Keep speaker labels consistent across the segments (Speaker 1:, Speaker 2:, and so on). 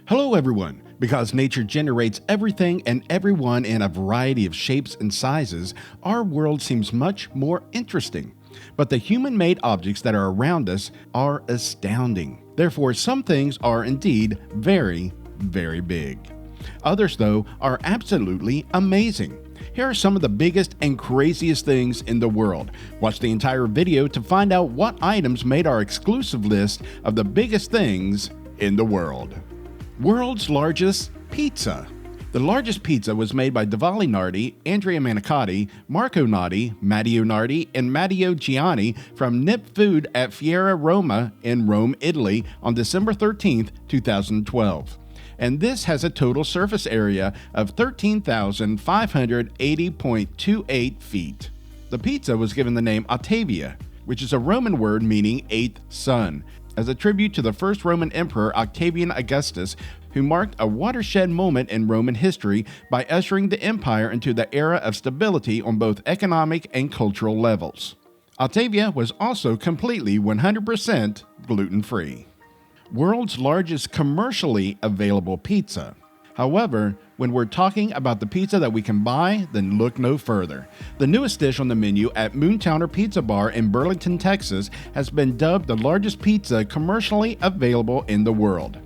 Speaker 1: Hello everyone! Because nature generates everything and everyone in a variety of shapes and sizes, our world seems much more interesting. But the human-made objects that are around us are astounding. Therefore, some things are indeed very, very big. Others, though, are absolutely amazing. Here are some of the biggest and craziest things in the world. Watch the entire video to find out what items made our exclusive list of the biggest things in the world. World's largest pizza. The largest pizza was made by Diwali Nardi, Andrea Manicotti, Marco Nardi, Matteo Nardi, and Matteo Gianni from Nip Food at Fiera Roma in Rome, Italy on December 13, 2012. And this has a total surface area of 13,580.28 feet. The pizza was given the name Octavia, which is a Roman word meaning eighth son, as a tribute to the first Roman emperor Octavian Augustus, who marked a watershed moment in Roman history by ushering the empire into the era of stability on both economic and cultural levels. Octavia was also completely 100% gluten-free. World's largest commercially available pizza. However, when we're talking about the pizza that we can buy, then look no further. The newest dish on the menu at Moontowner Pizza Bar in Burlington, Texas, has been dubbed the largest pizza commercially available in the world.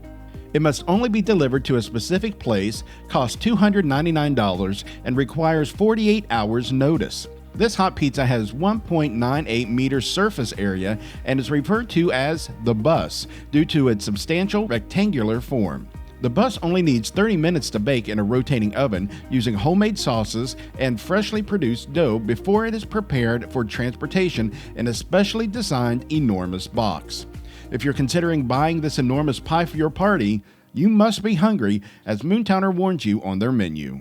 Speaker 1: It must only be delivered to a specific place, costs $299, and requires 48 hours notice. This hot pizza has 1.98 meters surface area and is referred to as the bus due to its substantial rectangular form. The bus only needs 30 minutes to bake in a rotating oven using homemade sauces and freshly produced dough before it is prepared for transportation in a specially designed enormous box. If you're considering buying this enormous pie for your party, you must be hungry, as Moontowner warns you on their menu.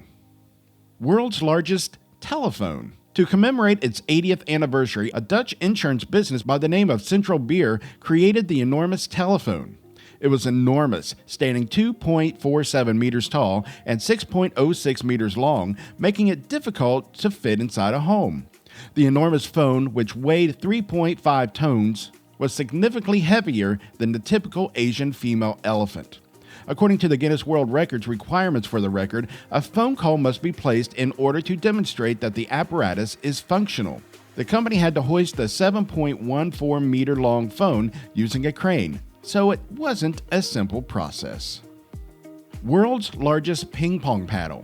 Speaker 1: World's largest telephone. To commemorate its 80th anniversary, a Dutch insurance business by the name of Central Beer created the enormous telephone. It was enormous, standing 2.47 meters tall and 6.06 meters long, making it difficult to fit inside a home. The enormous phone, which weighed 3.5 tons, was significantly heavier than the typical Asian female elephant. According to the Guinness World Records requirements for the record, a phone call must be placed in order to demonstrate that the apparatus is functional. The company had to hoist the 7.14 meter long phone using a crane, so it wasn't a simple process. World's largest ping pong paddle.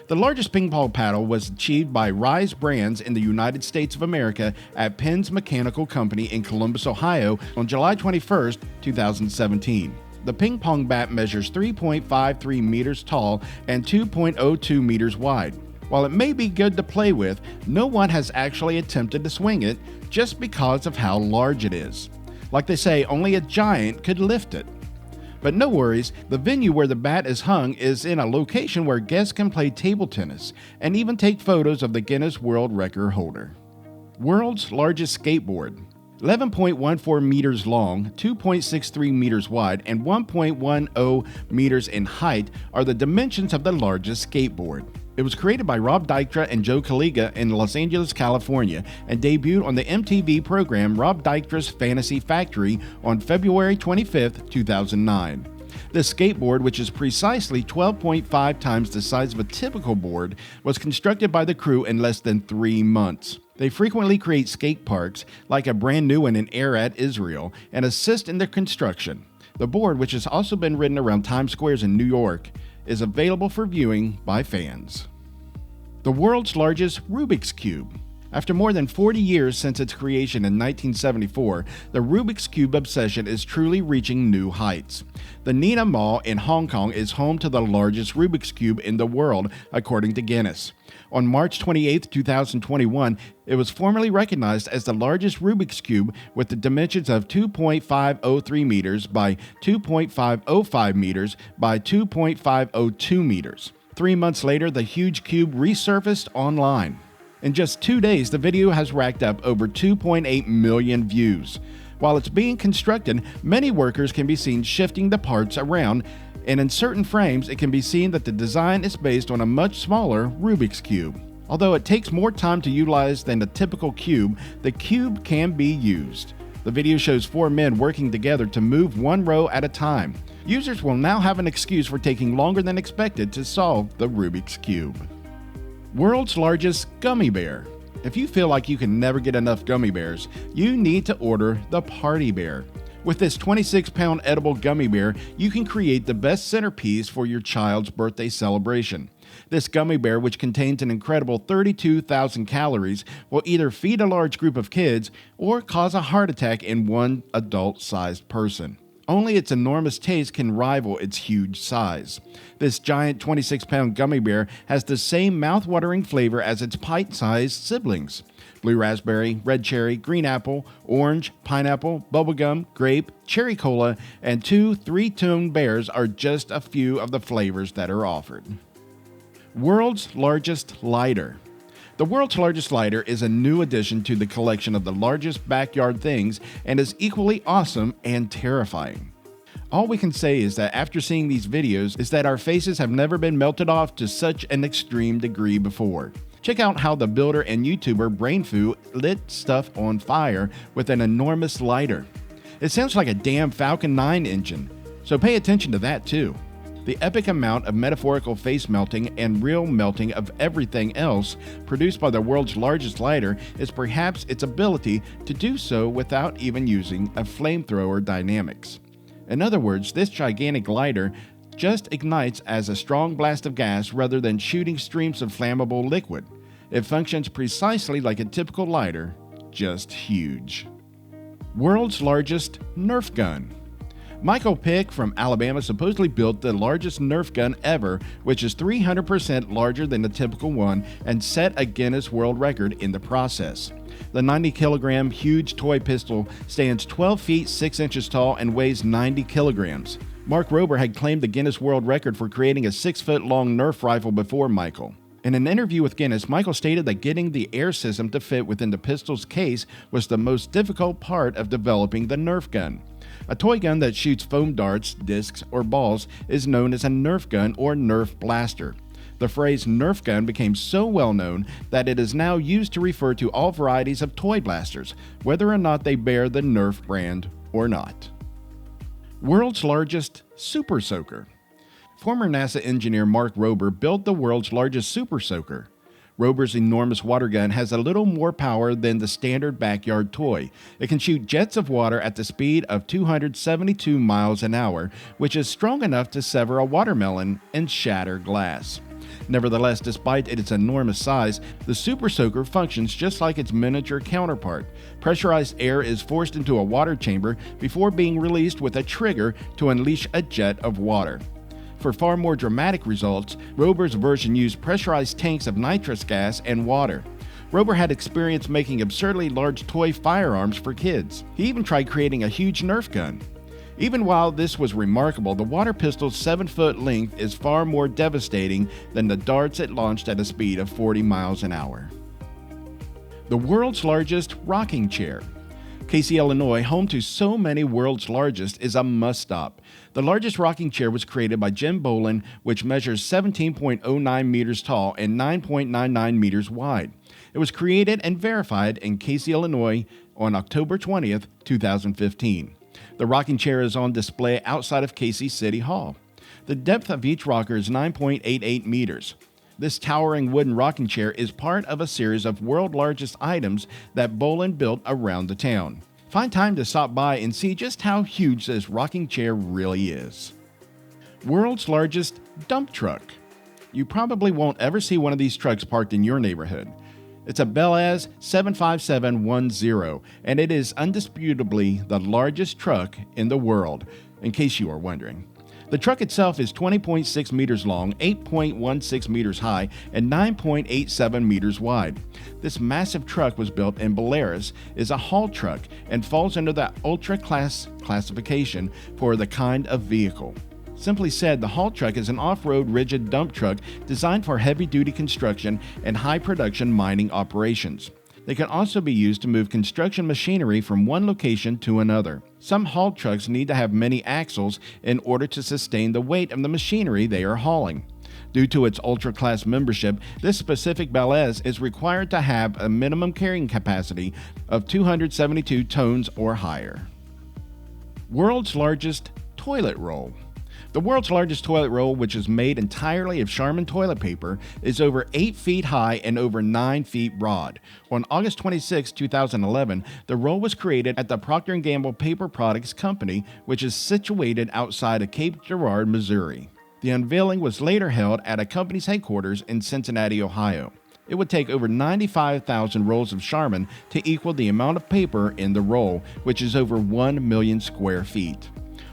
Speaker 1: The largest ping pong paddle was achieved by Rise Brands in the United States of America at Penn's Mechanical Company in Columbus, Ohio on July 21, 2017. The ping pong bat measures 3.53 meters tall and 2.02 meters wide. While it may be good to play with, no one has actually attempted to swing it just because of how large it is. Like they say, only a giant could lift it. But no worries, the venue where the bat is hung is in a location where guests can play table tennis and even take photos of the Guinness World Record holder. World's largest skateboard. 11.14 meters long, 2.63 meters wide, and 1.10 meters in height are the dimensions of the largest skateboard. It was created by Rob Dykstra and Joe Kaliga in Los Angeles, California, and debuted on the MTV program Rob Dykstra's Fantasy Factory on February 25, 2009. This skateboard, which is precisely 12.5 times the size of a typical board, was constructed by the crew in less than 3 months. They frequently create skate parks, like a brand new one in Arad, Israel, and assist in their construction. The board, which has also been ridden around Times Square in New York, is available for viewing by fans. The world's largest Rubik's Cube. After more than 40 years since its creation in 1974, the Rubik's Cube obsession is truly reaching new heights. The Nina Mall in Hong Kong is home to the largest Rubik's Cube in the world, according to Guinness. On March 28, 2021, it was formally recognized as the largest Rubik's Cube with the dimensions of 2.503 meters by 2.505 meters by 2.502 meters. 3 months later, the huge cube resurfaced online. In just 2 days, the video has racked up over 2.8 million views. While it's being constructed, many workers can be seen shifting the parts around, and in certain frames, it can be seen that the design is based on a much smaller Rubik's Cube. Although it takes more time to utilize than a typical cube, the cube can be used. The video shows 4 men working together to move one row at a time. Users will now have an excuse for taking longer than expected to solve the Rubik's Cube. World's largest gummy bear. If you feel like you can never get enough gummy bears, you need to order the Party Bear. With this 26-pound edible gummy bear, you can create the best centerpiece for your child's birthday celebration. This gummy bear, which contains an incredible 32,000 calories, will either feed a large group of kids or cause a heart attack in one adult-sized person. Only its enormous taste can rival its huge size. This giant 26-pound gummy bear has the same mouth-watering flavor as its pint-sized siblings. Blue raspberry, red cherry, green apple, orange, pineapple, bubblegum, grape, cherry cola, and 2 three-tone bears are just a few of the flavors that are offered. World's largest lighter. The world's largest lighter is a new addition to the collection of the largest backyard things and is equally awesome and terrifying. All we can say is that after seeing these videos is that our faces have never been melted off to such an extreme degree before. Check out how the builder and YouTuber BrainFu lit stuff on fire with an enormous lighter. It sounds like a damn Falcon 9 engine, so pay attention to that too. The epic amount of metaphorical face melting and real melting of everything else produced by the world's largest lighter is perhaps its ability to do so without even using a flamethrower dynamics. In other words, this gigantic lighter just ignites as a strong blast of gas rather than shooting streams of flammable liquid. It functions precisely like a typical lighter, just huge. World's largest Nerf gun. Michael Pick from Alabama supposedly built the largest Nerf gun ever, which is 300% larger than the typical one, and set a Guinness World Record in the process. The 90-kilogram huge toy pistol stands 12 feet 6 inches tall and weighs 90 kilograms. Mark Rober had claimed the Guinness World Record for creating a 6-foot-long Nerf rifle before Michael. In an interview with Guinness, Michael stated that getting the air system to fit within the pistol's case was the most difficult part of developing the Nerf gun. A toy gun that shoots foam darts, discs, or balls is known as a Nerf gun or Nerf blaster. The phrase Nerf gun became so well known that it is now used to refer to all varieties of toy blasters, whether or not they bear the Nerf brand or not. World's largest Super Soaker. Former NASA engineer Mark Rober built the world's largest Super Soaker. Rober's enormous water gun has a little more power than the standard backyard toy. It can shoot jets of water at the speed of 272 miles an hour, which is strong enough to sever a watermelon and shatter glass. Nevertheless, despite its enormous size, the Super Soaker functions just like its miniature counterpart. Pressurized air is forced into a water chamber before being released with a trigger to unleash a jet of water. For far more dramatic results, Rober's version used pressurized tanks of nitrous gas and water. Rober had experience making absurdly large toy firearms for kids. He even tried creating a huge Nerf gun. Even while this was remarkable, the water pistol's 7-foot length is far more devastating than the darts it launched at a speed of 40 miles an hour. The world's largest rocking chair. Casey, Illinois, home to so many world's largest, is a must-stop. The largest rocking chair was created by Jim Bolin, which measures 17.09 meters tall and 9.99 meters wide. It was created and verified in Casey, Illinois on October 20th, 2015. The rocking chair is on display outside of Casey City Hall. The depth of each rocker is 9.88 meters. This towering wooden rocking chair is part of a series of world largest items that Bolin built around the town. Find time to stop by and see just how huge this rocking chair really is. World's largest dump truck. You probably won't ever see one of these trucks parked in your neighborhood. It's a Belaz 75710, and it is undisputably the largest truck in the world, in case you are wondering. The truck itself is 20.6 meters long, 8.16 meters high, and 9.87 meters wide. This massive truck was built in Belarus, is a haul truck, and falls under the Ultra Class classification for the kind of vehicle. Simply said, the haul truck is an off-road rigid dump truck designed for heavy-duty construction and high-production mining operations. They can also be used to move construction machinery from one location to another. Some haul trucks need to have many axles in order to sustain the weight of the machinery they are hauling. Due to its ultra-class membership, this specific Belaz is required to have a minimum carrying capacity of 272 tons or higher. World's largest toilet roll. The world's largest toilet roll, which is made entirely of Charmin toilet paper, is over 8 feet high and over 9 feet broad. On August 26, 2011, the roll was created at the Procter & Gamble Paper Products Company, which is situated outside of Cape Girardeau, Missouri. The unveiling was later held at a company's headquarters in Cincinnati, Ohio. It would take over 95,000 rolls of Charmin to equal the amount of paper in the roll, which is over 1 million square feet.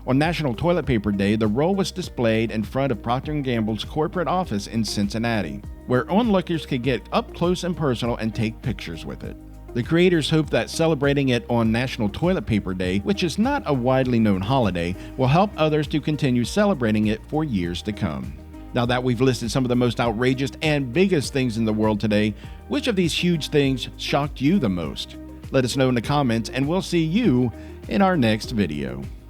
Speaker 1: On National Toilet Paper Day, the roll was displayed in front of Procter & Gamble's corporate office in Cincinnati, where onlookers could get up close and personal and take pictures with it. The creators hope that celebrating it on National Toilet Paper Day, which is not a widely known holiday, will help others to continue celebrating it for years to come. Now that we've listed some of the most outrageous and biggest things in the world today, which of these huge things shocked you the most? Let us know in the comments, and we'll see you in our next video.